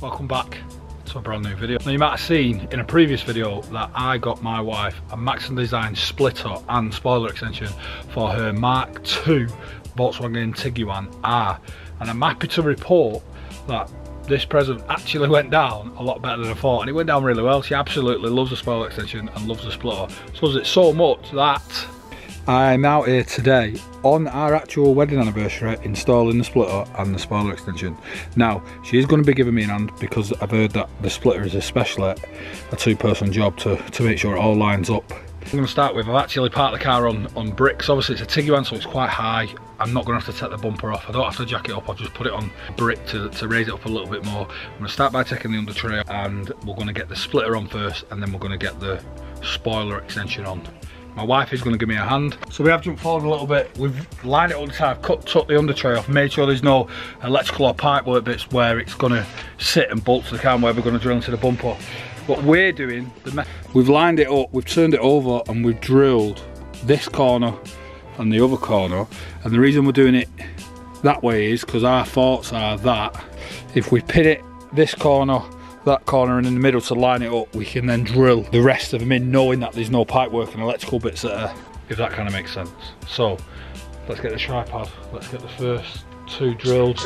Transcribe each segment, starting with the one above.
Welcome back to a brand new video. Now you might have seen in a previous video that I got my wife a Maxton Design splitter and spoiler extension for her Mark II Volkswagen Tiguan R, and I'm happy to report that this present actually went down a lot better than I thought, and it went down really well. She absolutely loves the spoiler extension and loves the splitter. She loves it so much that I'm out here today on our actual wedding anniversary installing the splitter and the spoiler extension. Now, she is going to be giving me an hand because I've heard that the splitter is especially a two-person job to make sure it all lines up. I'm going to start with, I've actually parked the car on bricks. Obviously it's a Tiguan, so it's quite high. I'm not going to have to take the bumper off. I don't have to jack it up, I'll just put it on brick to raise it up a little bit more. I'm going to start by taking the under tray, and we're going to get the splitter on first, and then we're going to get the spoiler extension on. My wife is going to give me a hand. So we have jumped forward a little bit. We've lined it all the time, took the under tray off, made sure there's no electrical or pipe work bits where it's going to sit and bolt to the car and where we're going to drill into the bumper. What we're doing, we've lined it up, we've turned it over, and we've drilled this corner and the other corner. And the reason we're doing it that way is because our thoughts are that if we pin it this corner, that corner, and in the middle to line it up, we can then drill the rest of them in, knowing that there's no pipe work and electrical bits there, if that kind of makes sense. So let's get the tripod, let's get the first two drilled.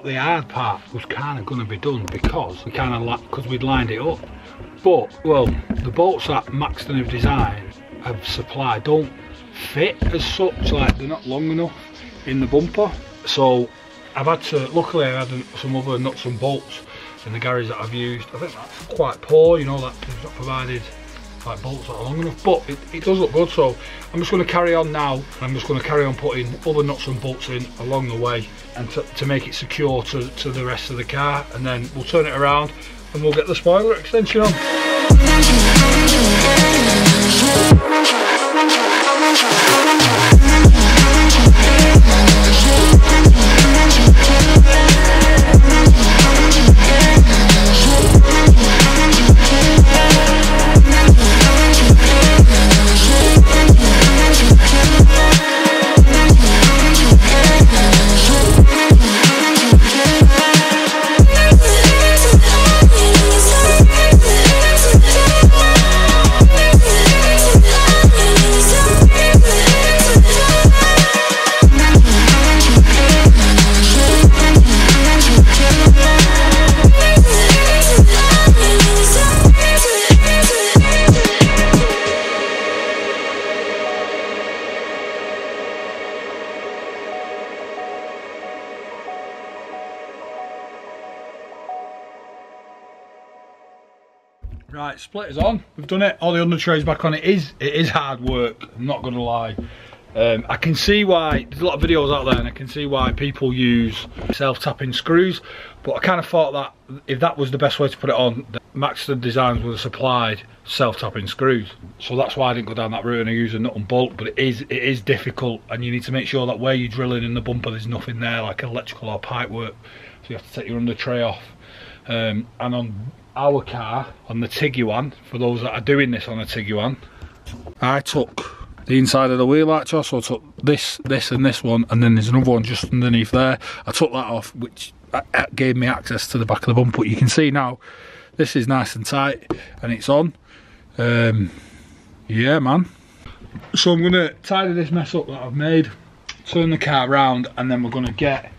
The hard part was kind of going to be done because we'd lined it up, but well, the bolts that Maxton Design have supplied don't fit as such, like they're not long enough in the bumper. So I've had to, luckily I had some other nuts and bolts in the garage that I've used. I think that's quite poor, you know, that they've not provided like bolts that are long enough, but it does look good. So I'm just going to carry on now, and I'm just going to carry on putting other nuts and bolts in along the way, and to make it secure to the rest of the car, and then we'll turn it around and we'll get the spoiler extension on. Right, splitter's on. We've done it. All the under trays back on. It is hard work, I'm not gonna lie. I can see why there's a lot of videos out there, and I can see why people use self-tapping screws, but I kind of thought that if that was the best way to put it on, the Maxton Designs would have supplied self-tapping screws. So that's why I didn't go down that route and I use a nut and bolt. But it is difficult, and you need to make sure that where you're drilling in the bumper there's nothing there like electrical or pipe work, so you have to take your under tray off. And on our car, on the Tiguan, for those that are doing this on a Tiguan, I took the inside of the wheel arch off, so I took this and this one, and then there's another one just underneath there. I took that off, which gave me access to the back of the bumper. You can see now this is nice and tight and it's on. Yeah, man. So I'm gonna tidy this mess up that I've made, turn the car around, and then we're gonna get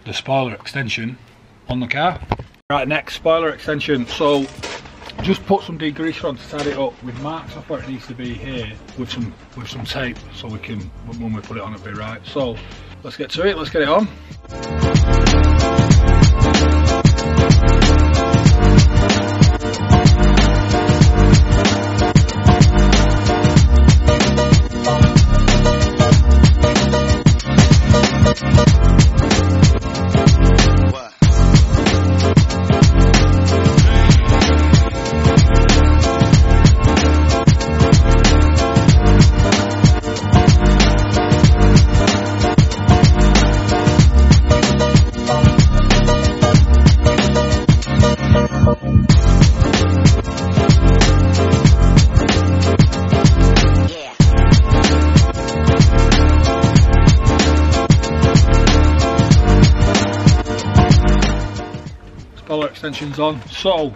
the spoiler extension on the car. Right, next, spoiler extension. So just put some degreaser on to tidy it up with marks off where it needs to be here with some tape, so we can, when we put it on, it'll be right. So let's get to it, let's get it on. Spoiler extension's on. So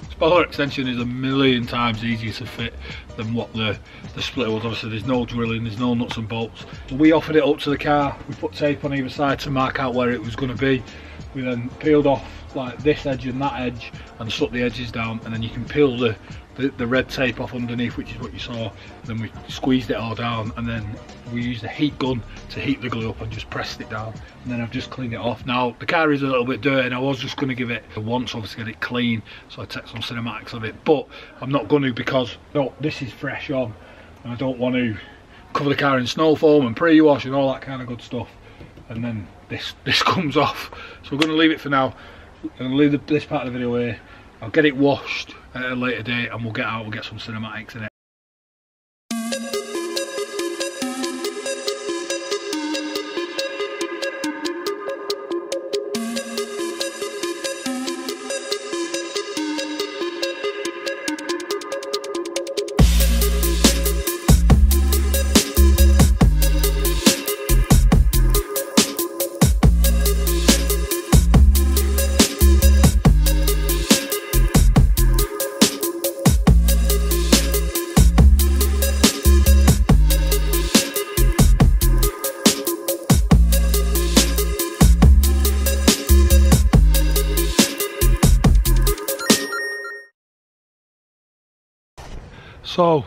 spoiler extension is a million times easier to fit than what the splitter was. Obviously there's no drilling, there's no nuts and bolts. We offered it up to the car, we put tape on either side to mark out where it was going to be. We then peeled off like this edge and that edge and stuck the edges down, and then you can peel the red tape off underneath, which is what you saw. Then we squeezed it all down, and then we used a heat gun to heat the glue up and just pressed it down, and then I've just cleaned it off. Now the car is a little bit dirty and I was just going to give it a once off to get it clean, so I take some cinematics of it, but I'm not going to, because no, this is fresh on and I don't want to cover the car in snow foam and pre-wash and all that kind of good stuff, and then this comes off. So we're going to leave it for now. I'm going to leave this part of the video here. I'll get it washed at a later date and we'll get some cinematics in it.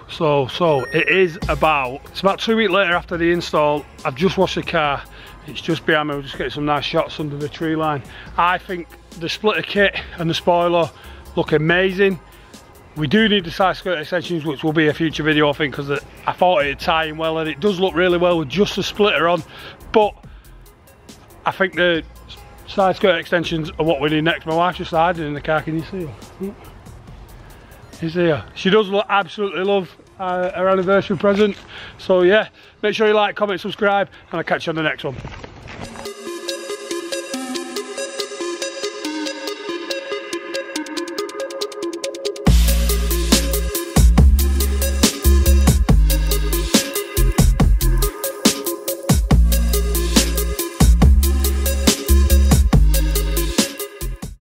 So it's about 2 weeks later after the install. I've just washed the car, it's just behind me. We'll just get some nice shots under the tree line. I think the splitter kit and the spoiler look amazing. We do need the side skirt extensions, which will be a future video, I think, because I thought it'd tie in well, and it does look really well with just the splitter on. But I think the side skirt extensions are what we need next. My wife's just hiding in the car, can you see her? She's here. She does absolutely love her anniversary present. So yeah, make sure you like, comment, subscribe, and I'll catch you on the next one.